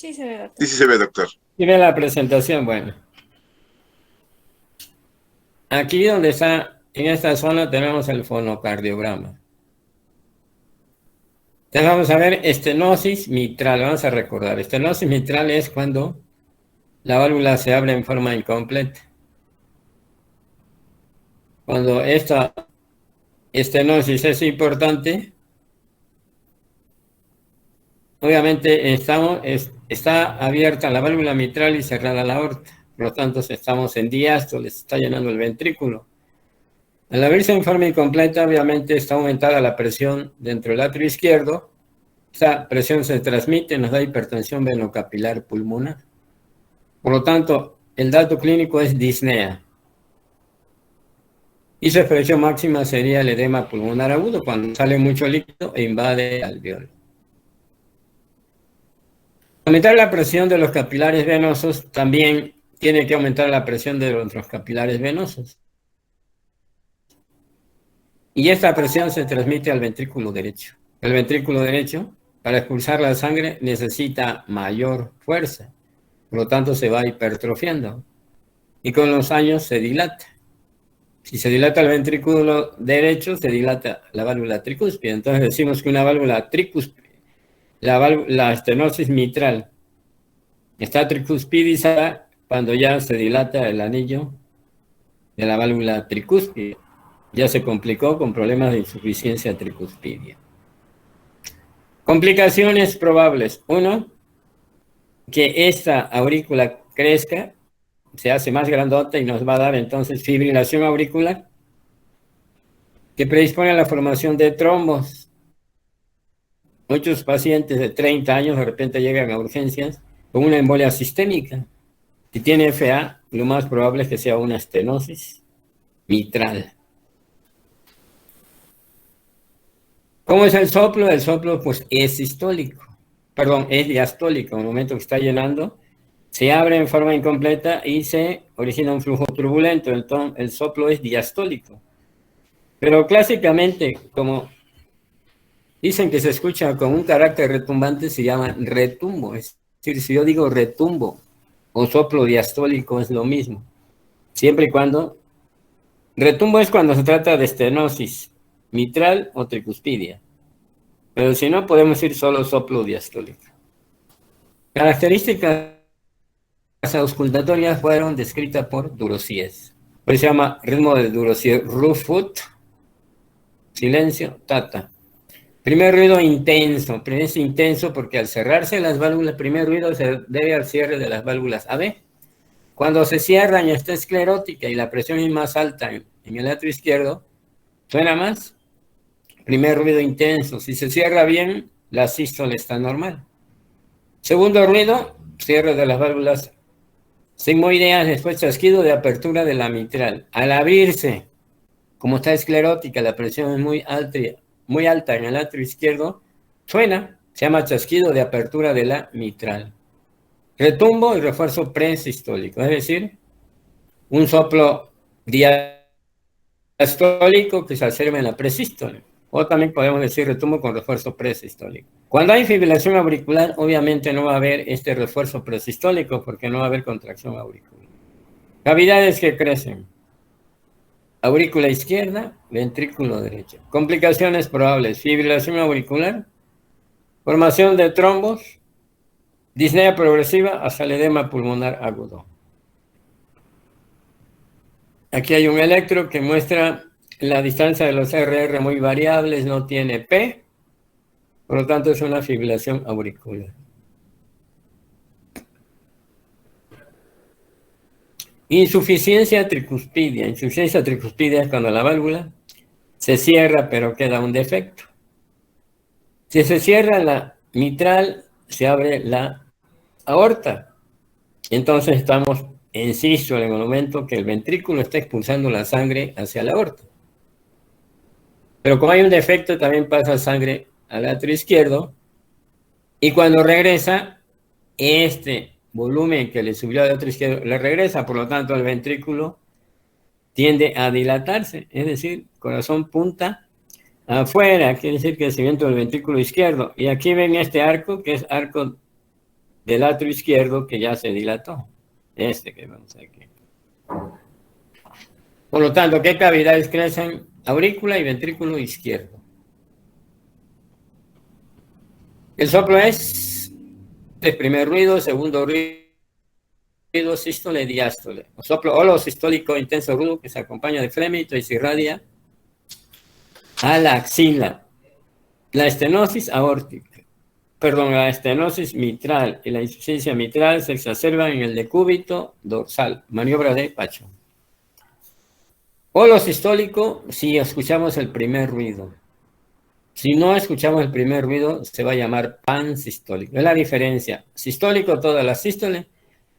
Sí se ve, doctor. Sí, sí se ve, doctor. Y ve la presentación, bueno. Aquí donde está, en esta zona tenemos el fonocardiograma. Entonces vamos a ver estenosis mitral, vamos a recordar. Estenosis mitral es cuando la válvula se abre en forma incompleta. Cuando esta estenosis es importante, obviamente está abierta la válvula mitral y cerrada la aorta. Por lo tanto, estamos en diástole, se está llenando el ventrículo. Al abrirse en forma incompleta, obviamente está aumentada la presión dentro del atrio izquierdo. Esa presión se transmite, nos da hipertensión venocapilar pulmonar. Por lo tanto, el dato clínico es disnea. Y su expresión máxima sería el edema pulmonar agudo, cuando sale mucho líquido e invade el alveolo. Aumentar la presión de los capilares venosos también tiene que aumentar la presión de otros capilares venosos. Y esta presión se transmite al ventrículo derecho. El ventrículo derecho, para expulsar la sangre, necesita mayor fuerza. Por lo tanto, se va hipertrofiando. Y con los años se dilata. Si se dilata el ventrículo derecho, se dilata la válvula tricúspide. Entonces decimos que una válvula tricúspide, la estenosis mitral, está tricuspidizada cuando ya se dilata el anillo de la válvula tricúspide. Ya se complicó con problemas de insuficiencia tricuspidia. Complicaciones probables. Uno, que esta aurícula crezca, se hace más grandota y nos va a dar entonces fibrilación auricular, que predispone a la formación de trombos. Muchos pacientes de 30 años de repente llegan a urgencias con una embolia sistémica. Si tiene FA, lo más probable es que sea una estenosis mitral. ¿Cómo es el soplo? El soplo pues es sistólico, perdón, es diastólico. En el momento que está llenando, se abre en forma incompleta y se origina un flujo turbulento. Entonces el soplo es diastólico. Pero clásicamente, como dicen que se escucha con un carácter retumbante, se llama retumbo. Es decir, si yo digo retumbo o soplo diastólico es lo mismo. Siempre y cuando... Retumbo es cuando se trata de estenosis mitral o tricuspidia. Pero si no, podemos ir solo soplo diastólico. Características auscultatorias fueron descritas por Durosies. Pues se llama ritmo de Durosies, Rufut, silencio, tata. Primer ruido intenso, es intenso porque al cerrarse las válvulas, el primer ruido se debe al cierre de las válvulas AB. Cuando se cierran y está esclerótica y la presión es más alta en el atrio izquierdo, suena más. Primer ruido intenso, si se cierra bien, la sístole está normal. Segundo ruido, cierre de las válvulas sigmoideas, después chasquido de apertura de la mitral. Al abrirse, como está esclerótica, la presión es muy alta en el atrio izquierdo, suena, se llama chasquido de apertura de la mitral. Retumbo y refuerzo presistólico, es decir, un soplo diastólico que se observa en la presístole. O también podemos decir retumbo con refuerzo presistólico. Cuando hay fibrilación auricular, obviamente no va a haber este refuerzo presistólico porque no va a haber contracción auricular. Cavidades que crecen. Aurícula izquierda, ventrículo derecho. Complicaciones probables: fibrilación auricular, formación de trombos, disnea progresiva hasta el edema pulmonar agudo. Aquí hay un electro que muestra la distancia de los RR muy variables, no tiene P, por lo tanto es una fibrilación auricular. Insuficiencia tricuspidia. Insuficiencia tricuspidia es cuando la válvula se cierra pero queda un defecto. Si se cierra la mitral, se abre la aorta. Entonces estamos en sístole en el momento que el ventrículo está expulsando la sangre hacia la aorta. Pero como hay un defecto, también pasa sangre al atrio izquierdo. Y cuando regresa, este volumen que le subió al atrio izquierdo le regresa. Por lo tanto, el ventrículo tiende a dilatarse. Es decir, corazón punta afuera. Quiere decir crecimiento del ventrículo izquierdo. Y aquí ven este arco, que es arco del atrio izquierdo que ya se dilató. Este que vemos aquí. Por lo tanto, ¿qué cavidades crecen? Aurícula y ventrículo izquierdo. El soplo es el primer ruido, segundo ruido, sístole, diástole. O soplo holosistólico intenso rudo que se acompaña de flémito y se irradia a la axila. La estenosis aórtica, la estenosis mitral y la insuficiencia mitral se exacerban en el decúbito dorsal, maniobra de Pacho. Holosistólico, si escuchamos el primer ruido. Si no escuchamos el primer ruido, se va a llamar pansistólico. Es la diferencia. Sistólico, todas las sístoles,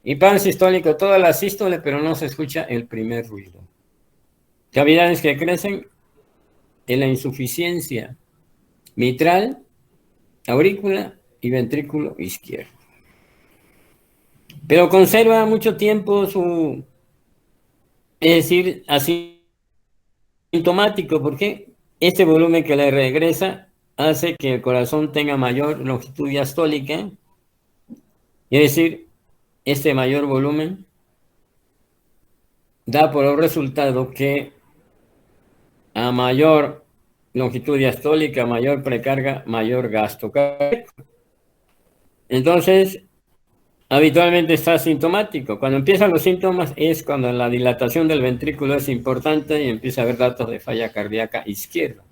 y pansistólico, todas las sístoles, pero no se escucha el primer ruido. Cavidades que crecen en la insuficiencia mitral, aurícula y ventrículo izquierdo. Pero conserva mucho tiempo su, es decir, asintomático, porque este volumen que le regresa hace que el corazón tenga mayor longitud diastólica, es decir, este mayor volumen da por resultado que a mayor longitud diastólica, mayor precarga, mayor gasto cardíaco. Entonces, habitualmente está asintomático. Cuando empiezan los síntomas es cuando la dilatación del ventrículo es importante y empieza a haber datos de falla cardíaca izquierda.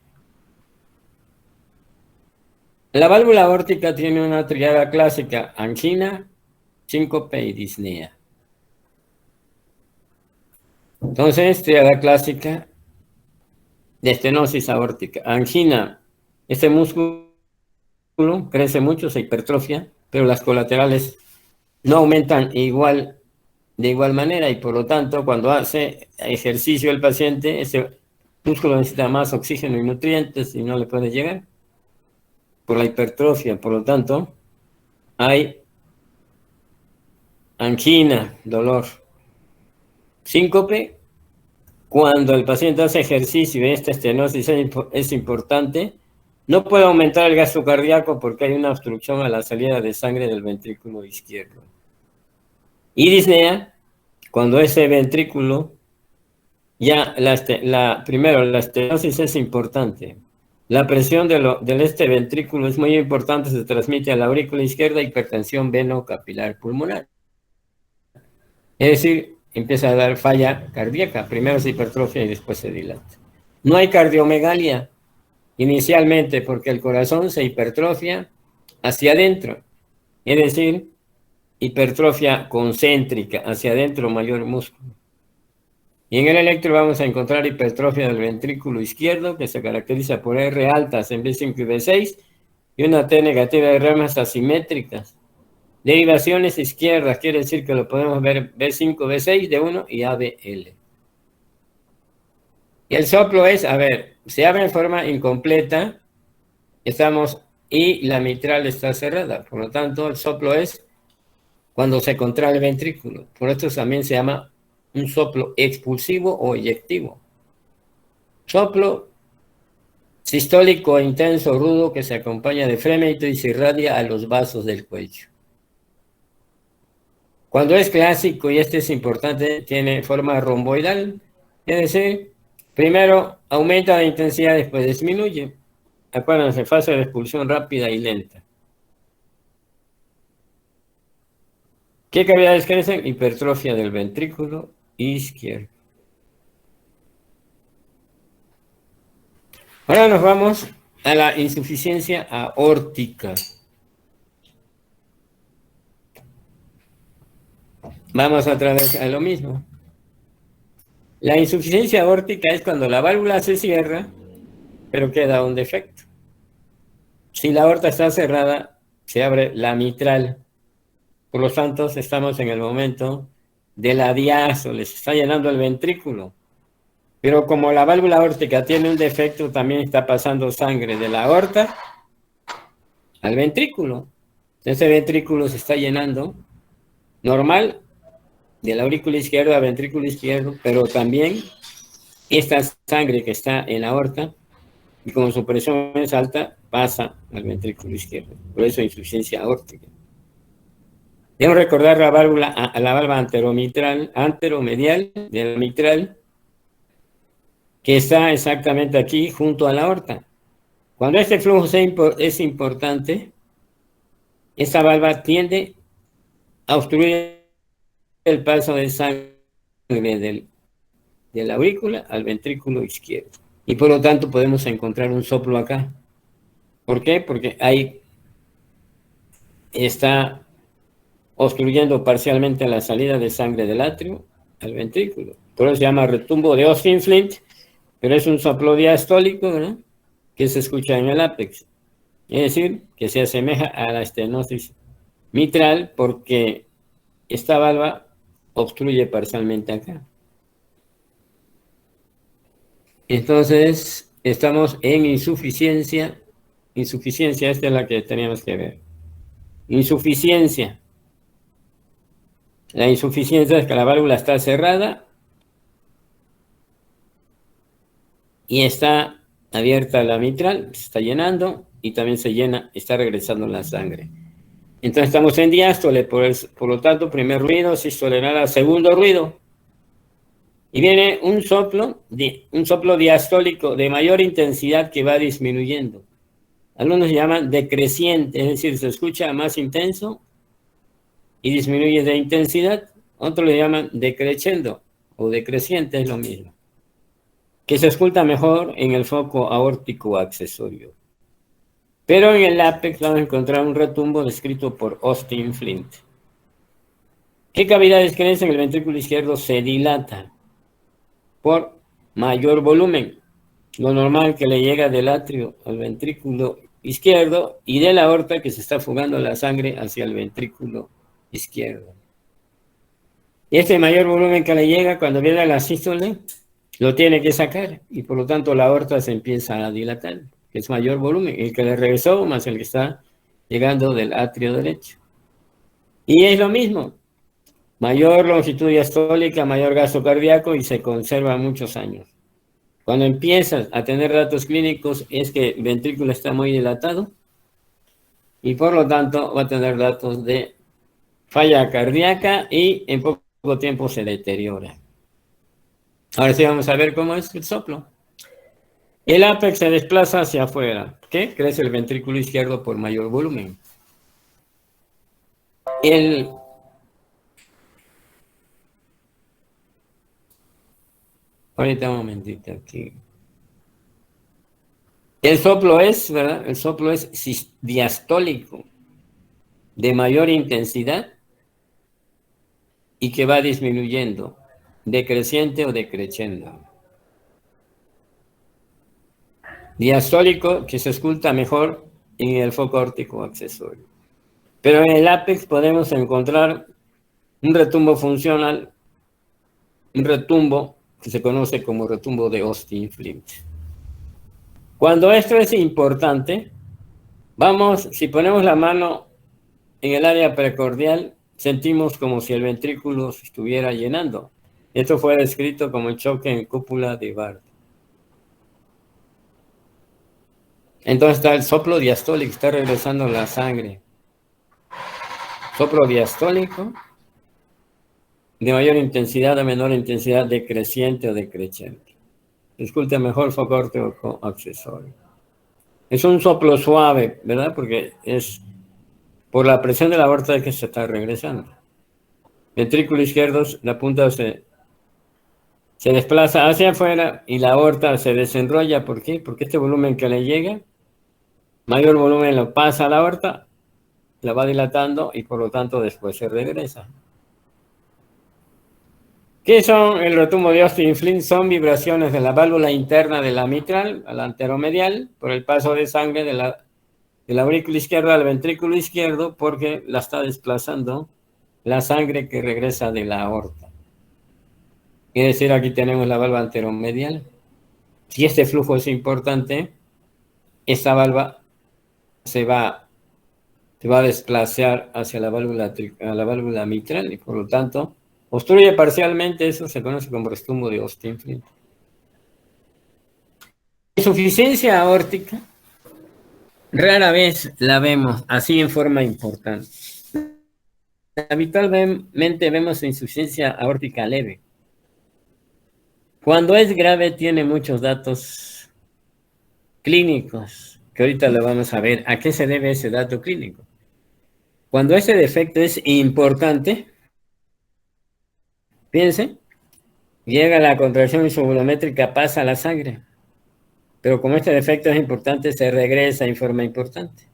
La válvula aórtica tiene una triada clásica: angina, síncope y disnea. Entonces, triada clásica de estenosis aórtica. Angina, este músculo crece mucho, se hipertrofia, pero las colaterales no aumentan de igual manera, y por lo tanto, cuando hace ejercicio el paciente, ese músculo necesita más oxígeno y nutrientes y no le puede llegar por la hipertrofia. Por lo tanto, hay angina, dolor, síncope. Cuando el paciente hace ejercicio y esta estenosis es importante, no puede aumentar el gasto cardíaco porque hay una obstrucción a la salida de sangre del ventrículo izquierdo. Y disnea, cuando ese ventrículo, primero la estenosis es importante. La presión del este ventrículo es muy importante, se transmite a la aurícula izquierda, hipertensión veno-capilar pulmonar. Es decir, empieza a dar falla cardíaca, primero se hipertrofia y después se dilata. No hay cardiomegalia inicialmente porque el corazón se hipertrofia hacia adentro, es decir, hipertrofia concéntrica, hacia adentro, mayor músculo. Y en el electro vamos a encontrar hipertrofia del ventrículo izquierdo, que se caracteriza por R altas en B5 y B6, y una T negativa de ramas asimétricas. Derivaciones izquierdas, quiere decir que lo podemos ver B5, B6, D1 y ABL. Y el soplo es, se abre en forma incompleta, y la mitral está cerrada. Por lo tanto, el soplo es cuando se contrae el ventrículo. Por esto también se llama un soplo expulsivo o eyectivo. Soplo sistólico intenso rudo que se acompaña de frémito y se irradia a los vasos del cuello. Cuando es clásico, y este es importante, tiene forma romboidal, es decir, primero aumenta la intensidad, después disminuye. Acuérdense, fase de expulsión rápida y lenta. ¿Qué cavidades crecen? Hipertrofia del ventrículo izquierdo. Ahora nos vamos a la insuficiencia aórtica. Vamos otra vez a lo mismo. La insuficiencia aórtica es cuando la válvula se cierra, pero queda un defecto. Si la aorta está cerrada, se abre la mitral. Por lo tanto, estamos en el momento de la diástole, se está llenando el ventrículo. Pero como la válvula aórtica tiene un defecto, también está pasando sangre de la aorta al ventrículo. Ese ventrículo se está llenando normal de la aurícula izquierda al ventrículo izquierdo, pero también esta sangre que está en la aorta, y como su presión es alta, pasa al ventrículo izquierdo. Por eso insuficiencia aórtica. Debemos recordar la válvula, la valva anteromedial de la mitral, que está exactamente aquí junto a la aorta. Cuando este flujo es importante, esta valva tiende a obstruir el paso de sangre de la aurícula al ventrículo izquierdo. Y por lo tanto podemos encontrar un soplo acá. ¿Por qué? Porque ahí está obstruyendo parcialmente la salida de sangre del atrio al ventrículo. Por eso se llama retumbo de Austin-Flint, pero es un soplo diastólico, ¿verdad?, que se escucha en el ápex. Es decir, que se asemeja a la estenosis mitral porque esta valva obstruye parcialmente acá. Entonces, estamos en insuficiencia. Insuficiencia, esta es la que teníamos que ver. Insuficiencia. La insuficiencia es que la válvula está cerrada y está abierta la mitral, se está llenando y también se llena, está regresando la sangre. Entonces estamos en diástole, por lo tanto, primer ruido, sístole nada, segundo ruido. Y viene un soplo diastólico de mayor intensidad que va disminuyendo. Algunos llaman decreciente, es decir, se escucha más intenso y disminuye de intensidad. Otros le llaman decreciendo o decreciente, es lo mismo, que se escucha mejor en el foco aórtico accesorio. Pero en el ápex vamos a encontrar un retumbo descrito por Austin Flint. ¿Qué cavidades crecen? El ventrículo izquierdo se dilata por mayor volumen. Lo normal que le llega del atrio al ventrículo izquierdo y de la aorta que se está fugando la sangre hacia el ventrículo izquierdo. Y este mayor volumen que le llega cuando viene a la sístole lo tiene que sacar y por lo tanto la aorta se empieza a dilatar, que es mayor volumen, el que le regresó más el que está llegando del atrio derecho. Y es lo mismo, mayor longitud diastólica, mayor gasto cardíaco y se conserva muchos años. Cuando empiezas a tener datos clínicos es que el ventrículo está muy dilatado y por lo tanto va a tener datos de falla cardíaca y en poco tiempo se deteriora. Ahora sí vamos a ver cómo es el soplo. El ápex se desplaza hacia afuera. ¿Qué? Crece el ventrículo izquierdo por mayor volumen. Ahorita un momentito aquí. El soplo es, ¿verdad? El soplo es diastólico, de mayor intensidad y que va disminuyendo, decreciente o decreciendo. Diastólico, que se escucha mejor en el foco aórtico accesorio. Pero en el ápex podemos encontrar un retumbo funcional, un retumbo que se conoce como retumbo de Austin-Flint. Cuando esto es importante, si ponemos la mano en el área precordial, sentimos como si el ventrículo se estuviera llenando. Esto fue descrito como el choque en cúpula de Barth. Entonces está el soplo diastólico, está regresando la sangre. Soplo diastólico, de mayor intensidad a menor intensidad, decreciente o decreciente. Disculpe, mejor foco aórtico accesorio. Es un soplo suave, ¿verdad? Porque es por la presión de la aorta que se está regresando. Ventrículo izquierdo, la punta se desplaza hacia afuera y la aorta se desenrolla. ¿Por qué? Porque este volumen que le llega, mayor volumen lo pasa a la aorta, la va dilatando y por lo tanto después se regresa. ¿Qué son el retumbo de Austin-Flint? Son vibraciones de la válvula interna de la mitral, al anteromedial, por el paso de sangre de la aurícula izquierda al ventrículo izquierdo, porque la está desplazando la sangre que regresa de la aorta. Es decir, aquí tenemos la valva anteromedial. Si este flujo es importante, esta valva se va a desplazar hacia la válvula mitral y por lo tanto obstruye parcialmente. Eso se conoce como retumbo de Austin-Flint. Insuficiencia aórtica rara vez la vemos así en forma importante. habitualmente vemos insuficiencia aórtica leve. Cuando es grave tiene muchos datos clínicos, que ahorita lo vamos a ver. ¿A qué se debe ese dato clínico? Cuando ese defecto es importante, piense, llega la contracción subarométrica, pasa a la sangre. Pero como este defecto es importante, se regresa en forma importante.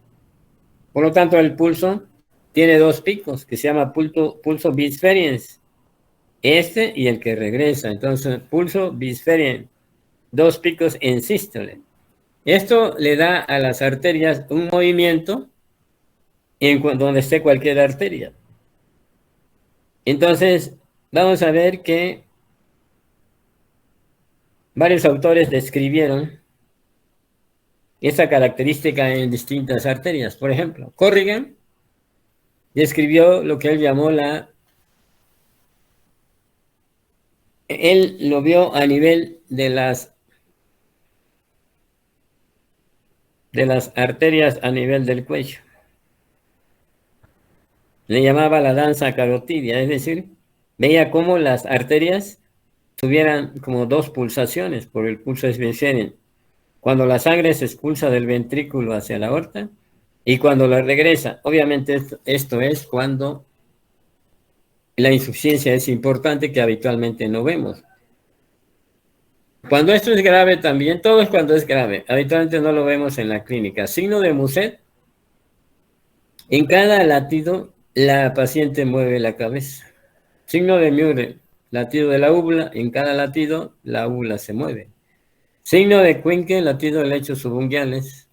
Por lo tanto, el pulso tiene dos picos, que se llama pulso bisferiens. Este y el que regresa. Entonces, pulso bisferiens, dos picos en sístole. Esto le da a las arterias un movimiento en donde esté cualquier arteria. Entonces, vamos a ver que varios autores describieron esta característica en distintas arterias. Por ejemplo, Corrigan describió lo que él llamó él lo vio a nivel de las arterias a nivel del cuello. Le llamaba la danza carotidia, es decir, veía cómo las arterias tuvieran como dos pulsaciones por el pulso bisferiens. Cuando la sangre se expulsa del ventrículo hacia la aorta y cuando la regresa. Obviamente esto es cuando la insuficiencia es importante, que habitualmente no vemos. Cuando esto es grave también, todo es cuando es grave. Habitualmente no lo vemos en la clínica. Signo de Muset. En cada latido, la paciente mueve la cabeza. Signo de Müller. Latido de la úvula. En cada latido, la úvula se mueve. Signo de Quincke, latido de lechos subunguales.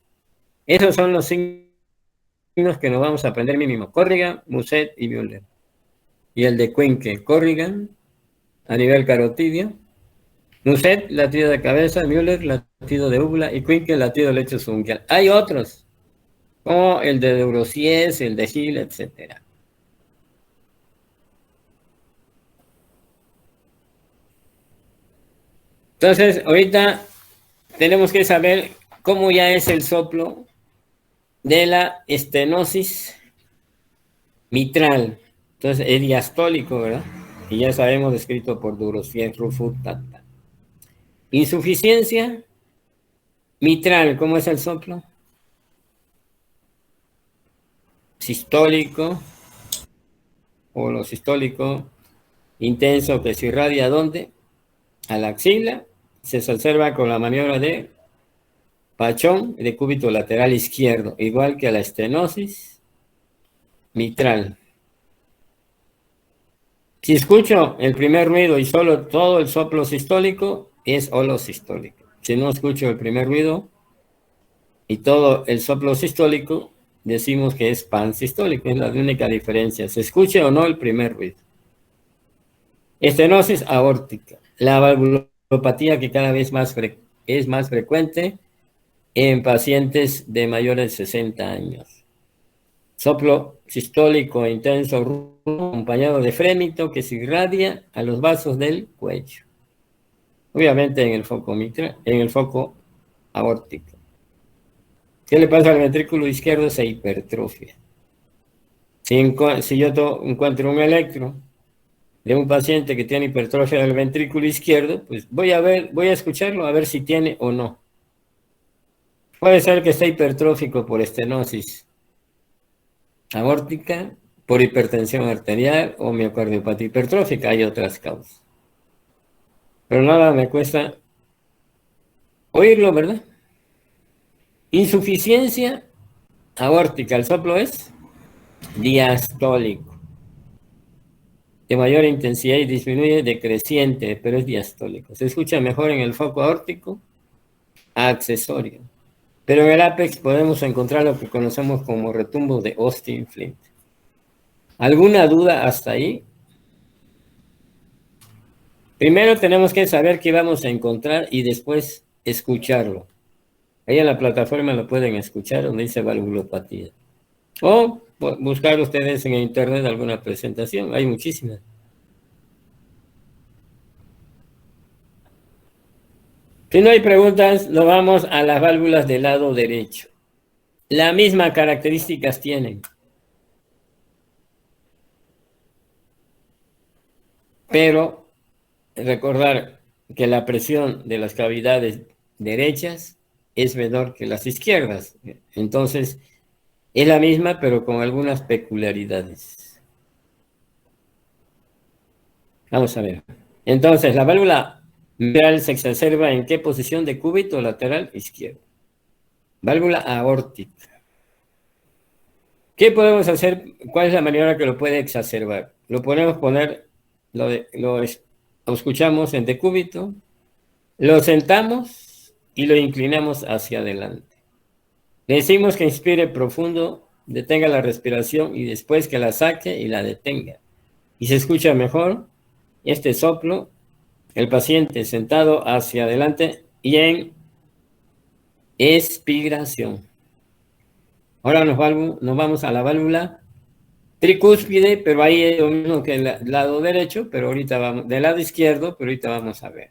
Esos son los signos que nos vamos a aprender mínimo. Corrigan, Muset y Müller. Y el de Quincke, Corrigan, a nivel carotidio. Muset, latido de cabeza. Müller, latido de úvula. Y Quincke, latido de lecho subungual. Hay otros, como el de Durocies, el de Hill, etc. Entonces, ahorita tenemos que saber cómo ya es el soplo de la estenosis mitral. Entonces, es diastólico, ¿verdad? Y ya sabemos, descrito por Durocies, Rufus, Tata. Insuficiencia mitral, ¿cómo es el soplo? Sistólico, o lo sistólico intenso, que se irradia, ¿a dónde? A la axila. Se observa con la maniobra de Pachón de cúbito lateral izquierdo, igual que a la estenosis mitral. Si escucho el primer ruido y solo todo el soplo sistólico, es holosistólico. Si no escucho el primer ruido y todo el soplo sistólico, decimos que es pansistólico. Es la única diferencia. Se escuche o no el primer ruido. Estenosis aórtica. La valvulopatía que cada vez es más frecuente en pacientes de mayores de 60 años. Soplo sistólico intenso, acompañado de frémito que se irradia a los vasos del cuello. Obviamente en el foco mitral, en el foco aórtico. ¿Qué le pasa al ventrículo izquierdo? Se hipertrofia. Si yo encuentro un electro de un paciente que tiene hipertrofia del ventrículo izquierdo, pues voy a escucharlo a ver si tiene o no. Puede ser que esté hipertrófico por estenosis aórtica, por hipertensión arterial o miocardiopatía hipertrófica. Hay otras causas. Pero nada me cuesta oírlo, ¿verdad? Insuficiencia aórtica. El soplo es diastólico, de mayor intensidad y disminuye decreciente, pero es diastólico. Se escucha mejor en el foco aórtico accesorio. Pero en el ápex podemos encontrar lo que conocemos como retumbo de Austin Flint. ¿Alguna duda hasta ahí? Primero tenemos que saber qué vamos a encontrar y después escucharlo. Ahí en la plataforma lo pueden escuchar, donde dice valvulopatía. O buscar ustedes en internet alguna presentación, hay muchísimas. Si no hay preguntas, nos vamos a las válvulas del lado derecho. Las mismas características tienen. pero recordar que la presión de las cavidades derechas es menor que las izquierdas. Entonces, es la misma, pero con algunas peculiaridades. Vamos a ver. Entonces, la válvula mitral se exacerba ¿en qué posición de cúbito lateral izquierdo? Válvula aórtica. ¿Qué podemos hacer? ¿Cuál es la maniobra que lo puede exacerbar? Lo podemos poner, lo escuchamos en decúbito, lo sentamos y lo inclinamos hacia adelante. Le decimos que inspire profundo, detenga la respiración y después que la saque y la detenga. Y se escucha mejor este soplo, el paciente sentado hacia adelante y en expiración. Ahora nos vamos a la válvula tricúspide, pero ahí es lo mismo que el lado derecho, pero ahorita vamos, del lado izquierdo, pero ahorita vamos a ver.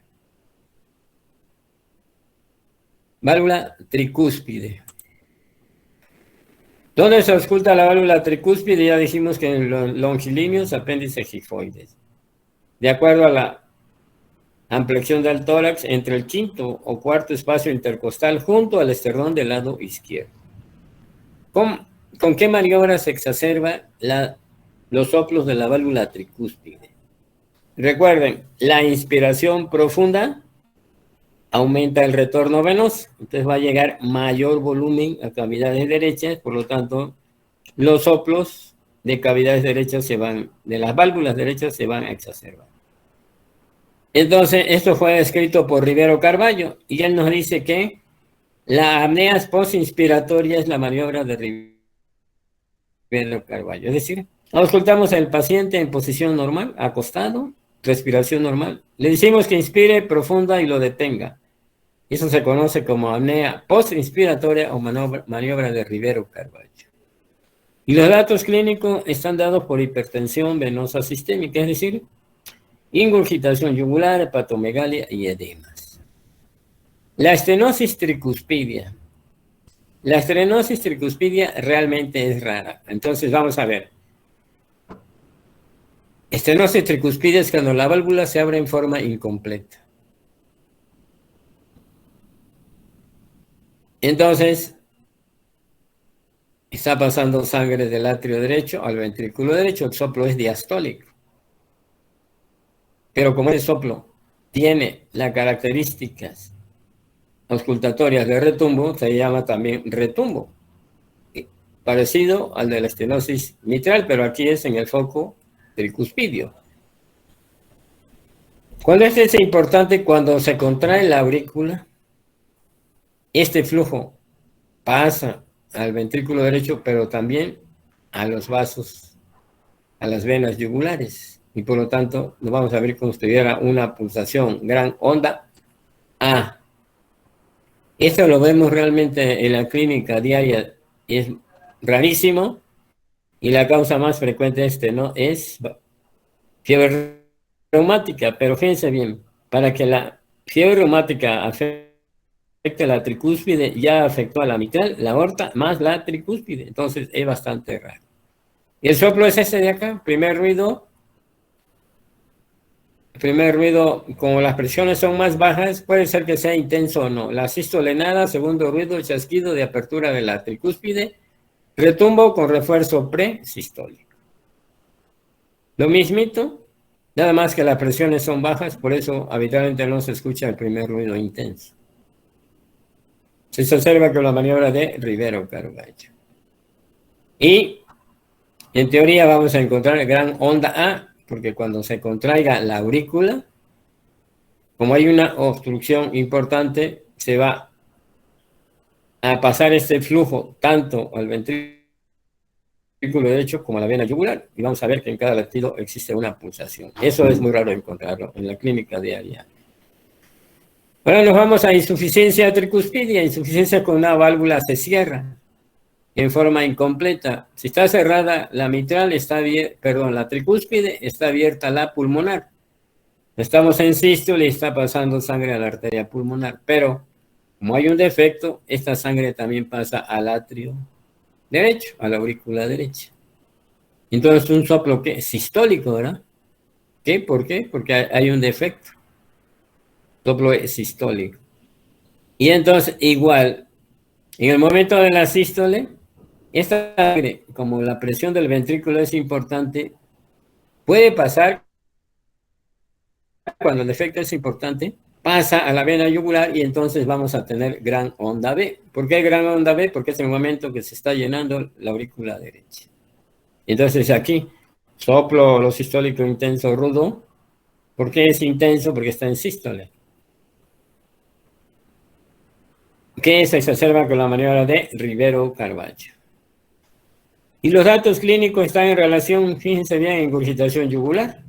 Válvula tricúspide. ¿Dónde se ausculta la válvula tricúspide? Ya dijimos que en los longilíneos, apéndice gifoides. De acuerdo a la ampliación del tórax entre el quinto o cuarto espacio intercostal junto al esternón del lado izquierdo. ¿Con qué maniobra se exacerba los soplos de la válvula tricúspide? Recuerden, la inspiración profunda aumenta el retorno venoso, entonces va a llegar mayor volumen a cavidades derechas, por lo tanto, los soplos de cavidades derechas de las válvulas derechas se van a exacerbar. Entonces, esto fue escrito por Rivero Carballo, y él nos dice que la apnea postinspiratoria es la maniobra de Rivero Carballo, es decir, auscultamos al paciente en posición normal, acostado, respiración normal, le decimos que inspire profunda y lo detenga. Eso se conoce como apnea postinspiratoria o maniobra de Rivero Carballo. Y los datos clínicos están dados por hipertensión venosa sistémica, es decir, ingurgitación yugular, hepatomegalia y edemas. La estenosis tricuspidia. La estenosis tricuspidia realmente es rara. Entonces vamos a ver. Estenosis tricuspidia es cuando la válvula se abre en forma incompleta. Entonces, está pasando sangre del atrio derecho al ventrículo derecho, el soplo es diastólico. Pero como el soplo tiene las características auscultatorias de retumbo, se llama también retumbo, parecido al de la estenosis mitral, pero aquí es en el foco tricuspidio. ¿Cuál es importante? Cuando se contrae la aurícula, este flujo pasa al ventrículo derecho, pero también a los vasos, a las venas yugulares. Y por lo tanto, nos vamos a ver como si tuviera una pulsación gran onda A. Esto lo vemos realmente en la clínica diaria, es rarísimo, y la causa más frecuente es fiebre reumática, pero fíjense bien, para que la fiebre reumática afecte la tricúspide, ya afectó a la mitral, la aorta, más la tricúspide, entonces es bastante raro. Y el soplo es este de acá, primer ruido, como las presiones son más bajas, puede ser que sea intenso o no. La sistolenada, segundo ruido, chasquido de apertura de la tricúspide, retumbo con refuerzo presistólico. Lo mismito, nada más que las presiones son bajas, por eso habitualmente no se escucha el primer ruido intenso. Se observa con la maniobra de Rivero Carballo. Y en teoría vamos a encontrar gran onda A, porque cuando se contraiga la aurícula, como hay una obstrucción importante, se va a pasar este flujo tanto al ventrículo derecho como a la vena yugular, y vamos a ver que en cada latido existe una pulsación. Eso es muy raro encontrarlo en la clínica diaria. Ahora nos vamos a insuficiencia tricuspidia. Insuficiencia con una válvula se cierra en forma incompleta. Si está cerrada la mitral, la tricúspide, está abierta la pulmonar. Estamos en sístole y está pasando sangre a la arteria pulmonar, pero como hay un defecto, esta sangre también pasa al atrio derecho, a la aurícula derecha. Entonces un soplo que es sistólico, ¿verdad? ¿Qué? ¿Por qué? Porque hay un defecto. Soplo sistólico. Y entonces, igual, en el momento de la sístole, esta sangre, como la presión del ventrículo es importante, puede pasar, cuando el efecto es importante, pasa a la vena yugular y entonces vamos a tener gran onda B. ¿Por qué gran onda B? Porque es el momento que se está llenando la aurícula derecha. Entonces aquí, soplo lo sistólico intenso rudo. ¿Por qué es intenso? Porque está en sístole. Que se exacerba con la maniobra de Rivero-Carballo. Y los datos clínicos están en relación, fíjense bien, ingurgitación yugular,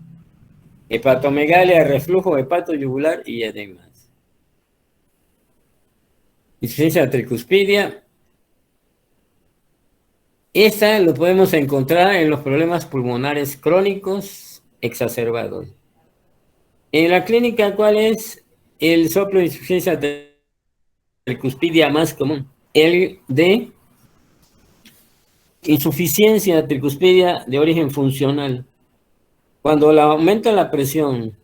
hepatomegalia, reflujo hepatoyugular y edemas. Insuficiencia tricuspidia. Esta lo podemos encontrar en los problemas pulmonares crónicos exacerbados. En la clínica, ¿cuál es el soplo de insuficiencia tricuspidia más común? El de insuficiencia tricuspidia de origen funcional. Cuando aumenta la presión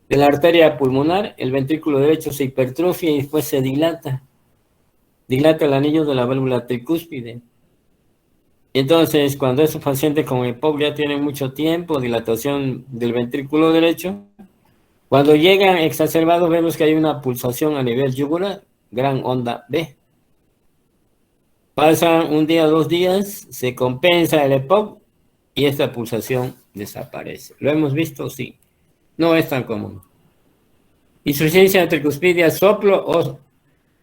de la arteria pulmonar, el ventrículo derecho se hipertrofia y después se dilata. Dilata el anillo de la válvula tricúspide. Entonces, cuando esos pacientes con EPOC ya tienen mucho tiempo, dilatación del ventrículo derecho, cuando llegan exacerbados vemos que hay una pulsación a nivel yugular, gran onda B. Pasan un día, 2 días, se compensa el EPOC y esta pulsación desaparece. ¿Lo hemos visto? Sí. No es tan común. Insuficiencia tricuspidia, soplo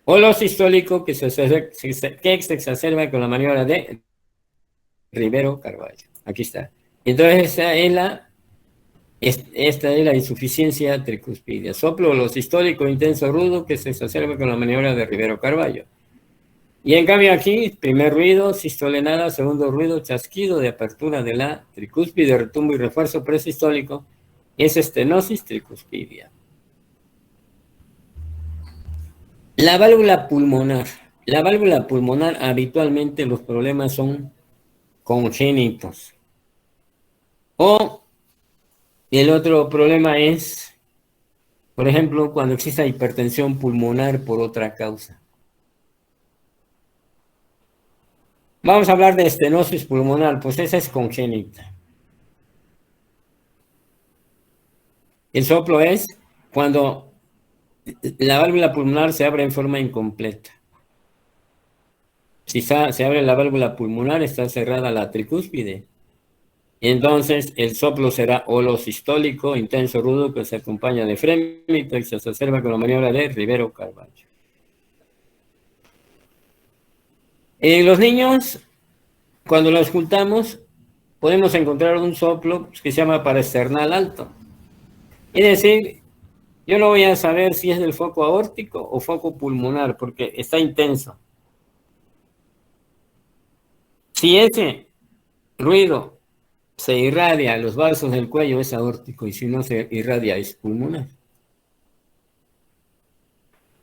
o lo sistólico que se exacerba con la maniobra de Rivero-Carballo. Aquí está. Entonces, esta es la insuficiencia tricuspidia. Soplo lo sistólico intenso rudo que se exacerba con la maniobra de Rivero-Carballo. Y en cambio aquí, primer ruido, sistolenada, segundo ruido, chasquido de apertura de la tricúspide, retumbo y refuerzo presistólico, es estenosis tricuspidia. La válvula pulmonar. La válvula pulmonar habitualmente los problemas son congénitos. O el otro problema es, por ejemplo, cuando exista hipertensión pulmonar por otra causa. Vamos a hablar de estenosis pulmonar, pues esa es congénita. El soplo es cuando la válvula pulmonar se abre en forma incompleta. Si se abre la válvula pulmonar, está cerrada la tricúspide. Entonces, el soplo será holosistólico, intenso, rudo, que se acompaña de frémito y se exacerba con la maniobra de Rivero-Carballo. En los niños, cuando lo escuchamos, podemos encontrar un soplo que se llama paraesternal alto. Es decir, yo no voy a saber si es del foco aórtico o foco pulmonar, porque está intenso. Si ese ruido se irradia a los vasos del cuello, es aórtico, y si no se irradia, es pulmonar.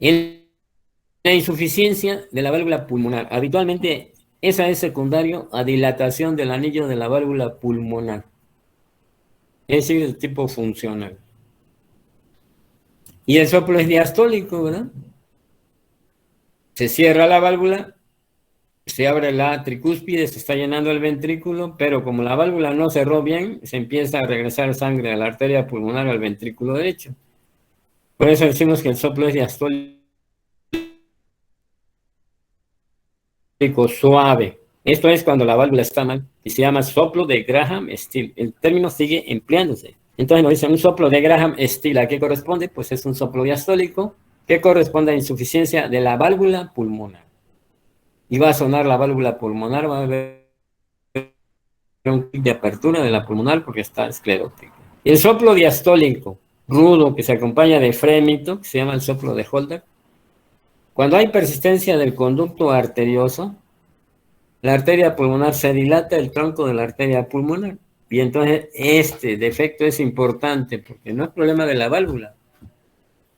En la insuficiencia de la válvula pulmonar, habitualmente esa es secundario a dilatación del anillo de la válvula pulmonar, es decir, de tipo funcional. Y el soplo es diastólico, ¿verdad? Se cierra la válvula, se abre la tricúspide, se está llenando el ventrículo, pero como la válvula no cerró bien, se empieza a regresar sangre a la arteria pulmonar al ventrículo derecho. Por eso decimos que el soplo es diastólico suave. Esto es cuando la válvula está mal y se llama soplo de Graham-Still. El término sigue empleándose. Entonces nos dicen un soplo de Graham-Still. ¿A qué corresponde? Pues es un soplo diastólico que corresponde a insuficiencia de la válvula pulmonar. Y va a sonar la válvula pulmonar, va a haber un clic de apertura de la pulmonar porque está esclerótica. El soplo diastólico rudo que se acompaña de frémito, que se llama el soplo de Holder. Cuando hay persistencia del conducto arterioso, la arteria pulmonar se dilata el tronco de la arteria pulmonar. Y entonces este defecto es importante porque no es problema de la válvula,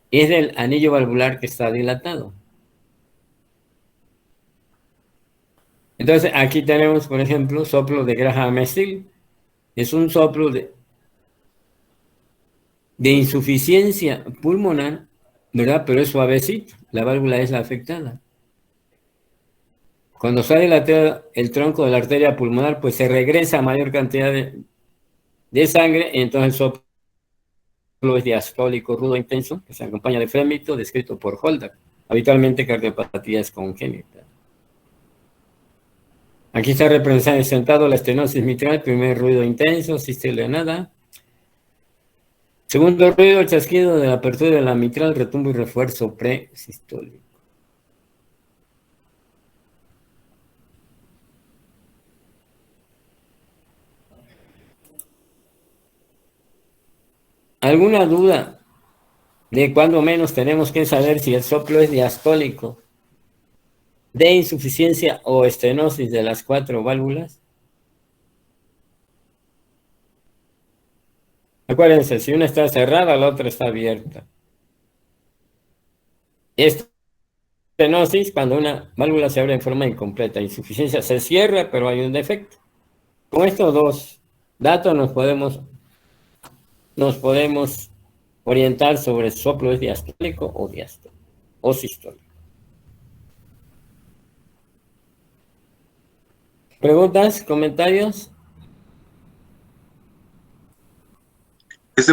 es del anillo valvular que está dilatado. Entonces aquí tenemos, por ejemplo, soplo de Graham-Still. Es un soplo de insuficiencia pulmonar, ¿verdad? Pero es suavecito, la válvula es la afectada. Cuando sale el tronco de la arteria pulmonar, pues se regresa a mayor cantidad de sangre, entonces el soplo es diastólico, rudo, intenso, que se acompaña de frémito, descrito por Holder. Habitualmente cardiopatías congénitas. Aquí está representado la estenosis mitral, primer ruido intenso, sístole nada. Segundo ruido, el chasquido de la apertura de la mitral, retumbo y refuerzo presistólico. ¿Alguna duda de cuándo menos tenemos que saber si el soplo es diastólico, de insuficiencia o estenosis de las 4 válvulas? Acuérdense, si una está cerrada, la otra está abierta. Estenosis, cuando una válvula se abre en forma incompleta. Insuficiencia, se cierra, pero hay un defecto. Con estos dos datos nos podemos orientar sobre el soplo es diastólico o sistólico. ¿Preguntas? ¿Comentarios?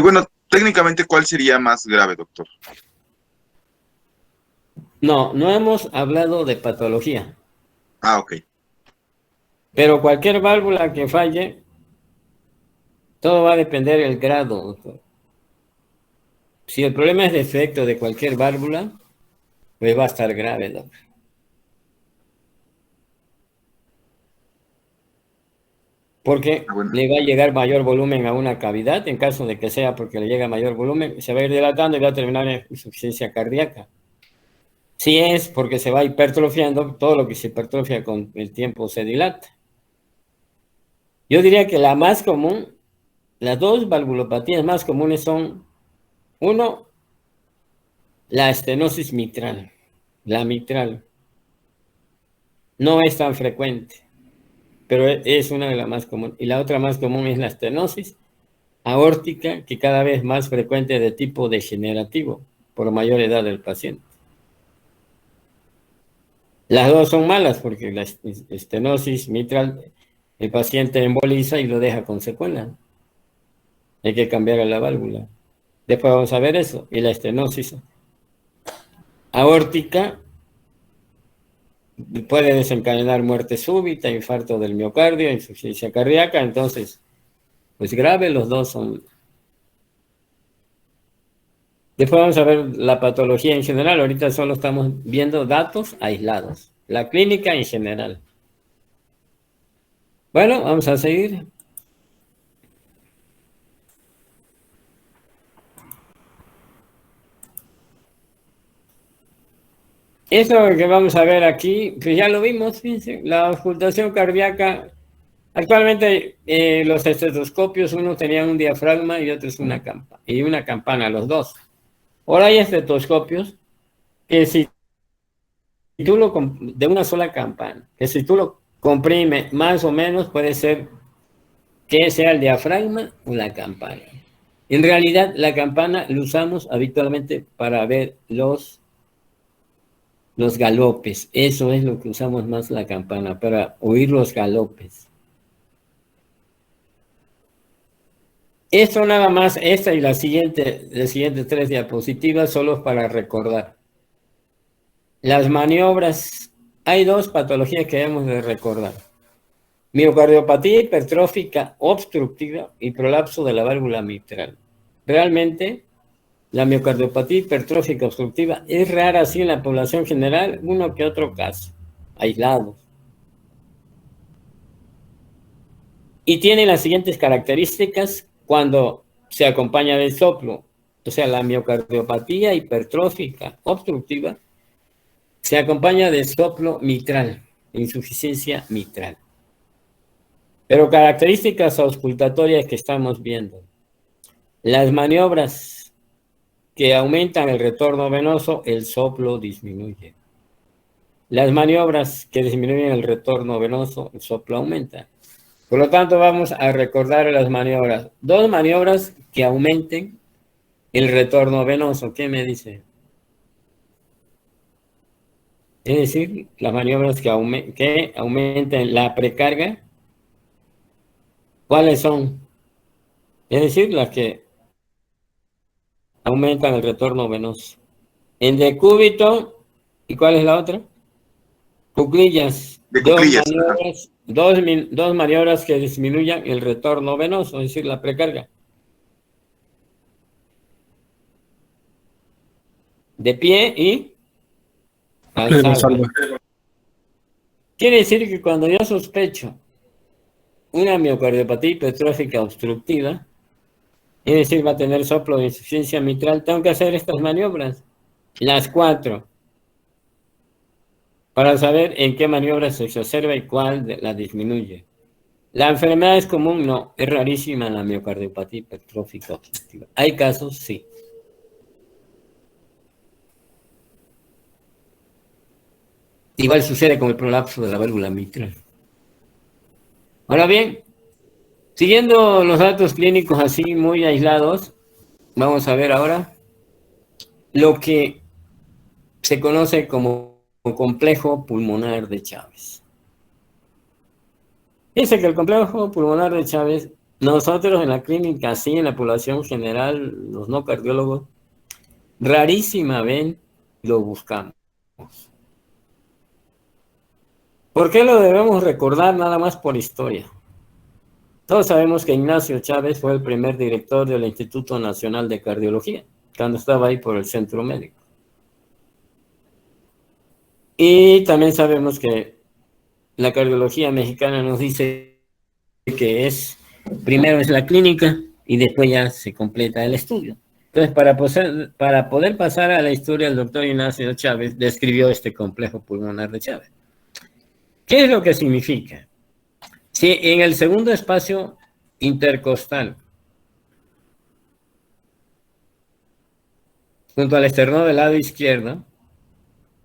Bueno, técnicamente, ¿cuál sería más grave, doctor? No hemos hablado de patología. Ah, ok. Pero cualquier válvula que falle, todo va a depender del grado, doctor. Si el problema es defecto de cualquier válvula, pues va a estar grave, doctor. Porque le va a llegar mayor volumen a una cavidad, en caso de que sea porque le llega mayor volumen, se va a ir dilatando y va a terminar en insuficiencia cardíaca. Si es porque se va hipertrofiando, todo lo que se hipertrofia con el tiempo se dilata. Yo diría que la más común, las dos valvulopatías más comunes son, uno, la estenosis mitral. La mitral no es tan frecuente, pero es una de las más comunes. Y la otra más común es la estenosis aórtica, que cada vez más frecuente de tipo degenerativo, por mayor edad del paciente. Las dos son malas porque la estenosis mitral, el paciente emboliza y lo deja con secuelas. Hay que cambiar a la válvula. Después vamos a ver eso. Y la estenosis aórtica puede desencadenar muerte súbita, infarto del miocardio, insuficiencia cardíaca. Entonces, pues grave, los dos son. Después vamos a ver la patología en general. Ahorita solo estamos viendo datos aislados. La clínica en general. Bueno, vamos a seguir. Eso que vamos a ver aquí, pues ya lo vimos, fíjense, la auscultación cardíaca. Actualmente los estetoscopios, uno tenía un diafragma y otro es una campana, los dos. Ahora hay estetoscopios que si tú de una sola campana, que si tú lo comprimes más o menos, puede ser que sea el diafragma o la campana. En realidad, la campana la usamos habitualmente para ver los galopes. Eso es lo que usamos más la campana, para oír los galopes. Esto nada más, esta y las siguientes 3 diapositivas, solo para recordar. Las maniobras, hay 2 patologías que debemos de recordar. Miocardiopatía hipertrófica obstructiva y prolapso de la válvula mitral. Realmente, la miocardiopatía hipertrófica obstructiva es rara así en la población general, uno que otro caso, aislados. Y tiene las siguientes características cuando se acompaña del soplo. O sea, la miocardiopatía hipertrófica obstructiva se acompaña de soplo mitral, insuficiencia mitral. Pero características auscultatorias que estamos viendo. Las maniobras que aumentan el retorno venoso, el soplo disminuye. Las maniobras que disminuyen el retorno venoso, el soplo aumenta. Por lo tanto, vamos a recordar las maniobras. 2 maniobras que aumenten el retorno venoso. ¿Qué me dice? Es decir, las maniobras que aumenten la precarga, ¿cuáles son? Es decir, las que aumentan el retorno venoso. En decúbito, ¿y cuál es la otra? Cuclillas. De Dos cuclillas. Ajá. maniobras, dos maniobras que disminuyan el retorno venoso, es decir, la precarga. De pie y alzada. Quiere decir que cuando yo sospecho una miocardiopatía hipertrófica obstructiva, es decir, va a tener soplo de insuficiencia mitral, tengo que hacer estas maniobras, las 4, para saber en qué maniobra se exacerba y cuál la disminuye. ¿La enfermedad es común? No, es rarísima la miocardiopatía hipertrófica obstructiva. ¿Hay casos? Sí. Igual sucede con el prolapso de la válvula mitral. Ahora bien, siguiendo los datos clínicos así muy aislados, vamos a ver ahora lo que se conoce como complejo pulmonar de Chávez. Dice que el complejo pulmonar de Chávez, nosotros en la clínica, sí, en la población general, los no cardiólogos, rarísima ven, lo buscamos. ¿Por qué lo debemos recordar nada más por historia? Todos sabemos que Ignacio Chávez fue el primer director del Instituto Nacional de Cardiología, cuando estaba ahí por el centro médico. Y también sabemos que la cardiología mexicana nos dice que primero es la clínica y después ya se completa el estudio. Entonces, para poder pasar a la historia, el doctor Ignacio Chávez describió este complejo pulmonar de Chávez. ¿Qué es lo que significa? Si en el segundo espacio intercostal, junto al esternón del lado izquierdo,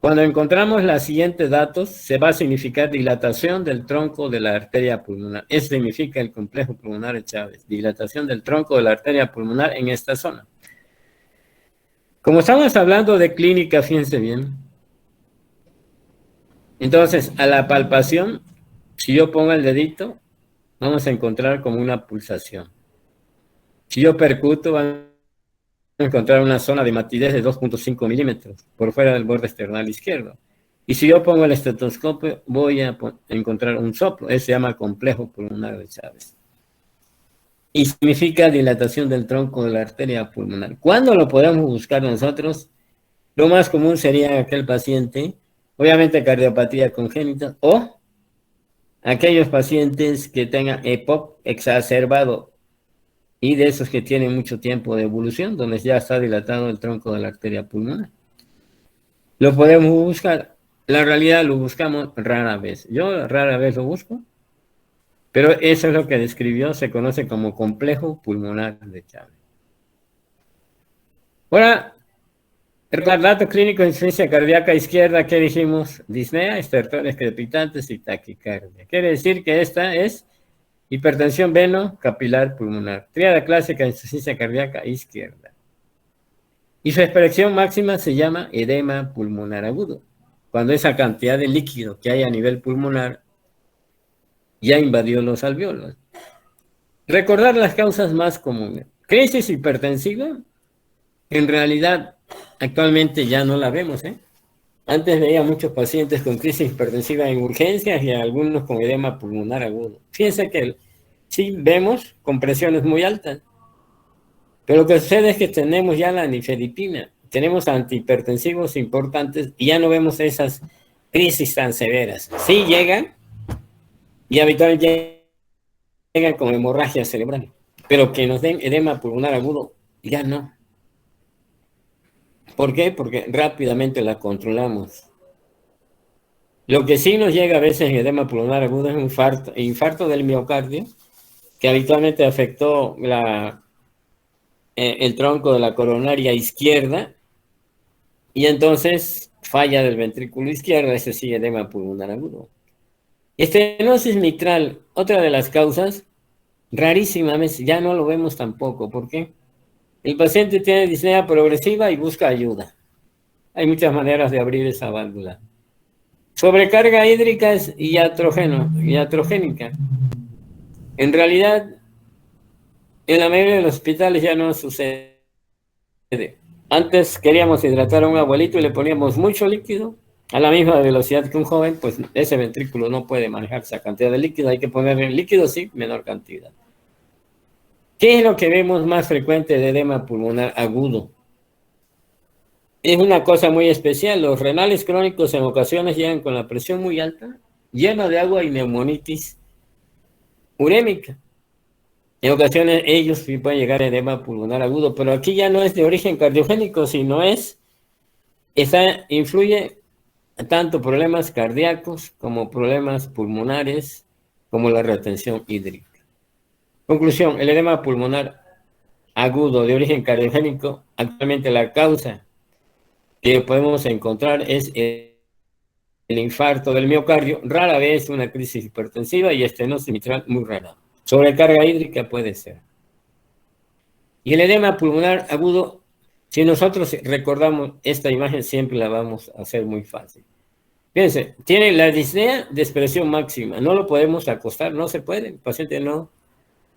cuando encontramos los siguientes datos, se va a significar dilatación del tronco de la arteria pulmonar. Eso significa el complejo pulmonar de Chávez, dilatación del tronco de la arteria pulmonar en esta zona. Como estamos hablando de clínica, fíjense bien. Entonces, a la palpación, si yo pongo el dedito, vamos a encontrar como una pulsación. Si yo percuto, vamos a encontrar una zona de matidez de 2.5 milímetros por fuera del borde esternal izquierdo. Y si yo pongo el estetoscopio, voy a encontrar un soplo. Eso se llama complejo pulmonar de Chávez. Y significa dilatación del tronco de la arteria pulmonar. ¿Cuándo lo podemos buscar nosotros? Lo más común sería aquel paciente, obviamente cardiopatía congénita, o aquellos pacientes que tengan EPOC exacerbado y de esos que tienen mucho tiempo de evolución, donde ya está dilatado el tronco de la arteria pulmonar. Lo podemos buscar. La realidad lo buscamos rara vez. Yo rara vez lo busco, pero eso es lo que describió, se conoce como complejo pulmonar de Chávez. Ahora, el dato clínico de insuficiencia cardíaca izquierda, ¿qué dijimos? Disnea, estertores crepitantes y taquicardia. Quiere decir que esta es hipertensión veno-capilar pulmonar. Tríada clásica de insuficiencia cardíaca izquierda. Y su expresión máxima se llama edema pulmonar agudo, cuando esa cantidad de líquido que hay a nivel pulmonar ya invadió los alvéolos. Recordar las causas más comunes. Crisis hipertensiva, en realidad actualmente ya no la vemos, ¿eh? Antes veía muchos pacientes con crisis hipertensiva en urgencias y algunos con edema pulmonar agudo. Fíjense que sí vemos compresiones muy altas, pero lo que sucede es que tenemos ya la nifedipina, tenemos antihipertensivos importantes y ya no vemos esas crisis tan severas. Sí llegan y habitualmente llegan con hemorragia cerebral, pero que nos den edema pulmonar agudo, ya no. ¿Por qué? Porque rápidamente la controlamos. Lo que sí nos llega a veces en edema pulmonar agudo es un infarto del miocardio, que habitualmente afectó el tronco de la coronaria izquierda, y entonces falla del ventrículo izquierdo, ese sí, edema pulmonar agudo. Estenosis mitral, otra de las causas, rarísimas, ya no lo vemos tampoco. ¿Por qué? El paciente tiene disnea progresiva y busca ayuda. Hay muchas maneras de abrir esa válvula. Sobrecarga hídrica es iatrogénica. En realidad, en la mayoría de los hospitales ya no sucede. Antes queríamos hidratar a un abuelito y le poníamos mucho líquido a la misma velocidad que un joven, pues ese ventrículo no puede manejar esa cantidad de líquido, hay que ponerle líquido, sí, menor cantidad. ¿Qué es lo que vemos más frecuente de edema pulmonar agudo? Es una cosa muy especial. Los renales crónicos en ocasiones llegan con la presión muy alta, llena de agua y neumonitis urémica. En ocasiones ellos sí pueden llegar a edema pulmonar agudo, pero aquí ya no es de origen cardiogénico, sino influye tanto problemas cardíacos como problemas pulmonares, como la retención hídrica. Conclusión, el edema pulmonar agudo de origen cardiogénico, actualmente la causa que podemos encontrar es el infarto del miocardio, rara vez una crisis hipertensiva y estenosis mitral muy rara. Sobrecarga hídrica puede ser. Y el edema pulmonar agudo, si nosotros recordamos esta imagen, siempre la vamos a hacer muy fácil. Fíjense, tiene la disnea de expresión máxima, no lo podemos acostar, no se puede, el paciente no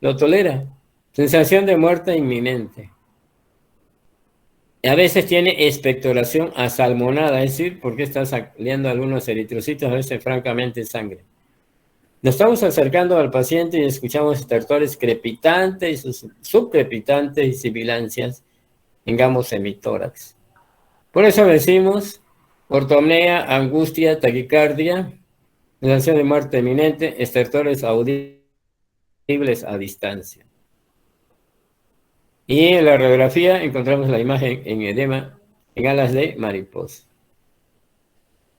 lo tolera. Sensación de muerte inminente. A veces tiene expectoración asalmonada, es decir, porque está saliendo algunos eritrocitos, a veces francamente sangre. Nos estamos acercando al paciente y escuchamos estertores crepitantes, subcrepitantes y sibilancias en gamos semitórax. Por eso decimos ortopnea, angustia, taquicardia, sensación de muerte inminente, estertores audibles a distancia. Y en la radiografía encontramos la imagen en edema en alas de mariposa.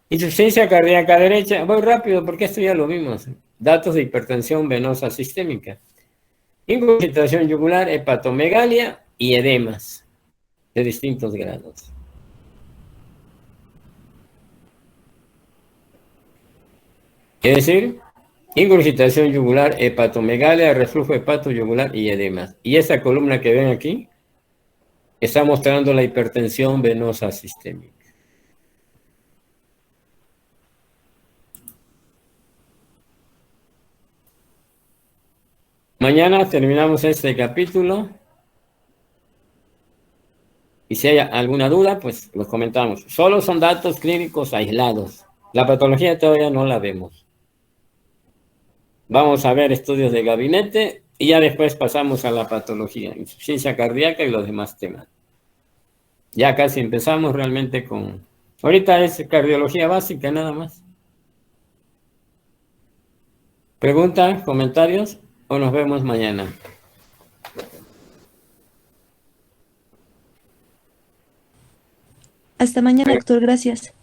Insuficiencia cardíaca derecha, voy rápido porque esto ya lo vimos. Datos de hipertensión venosa sistémica. Ingurgitación yugular, hepatomegalia y edemas de distintos grados. Es decir, ingurgitación yugular, hepatomegalia, reflujo hepatoyugular y edemas. Y esta columna que ven aquí está mostrando la hipertensión venosa sistémica. Mañana terminamos este capítulo. Y si hay alguna duda, pues los comentamos. Solo son datos clínicos aislados. La patología todavía no la vemos. Vamos a ver estudios de gabinete y ya después pasamos a la patología, insuficiencia cardíaca y los demás temas. Ya casi empezamos realmente con... Ahorita es cardiología básica nada más. ¿Preguntas, comentarios o nos vemos mañana? Hasta mañana, doctor. Gracias.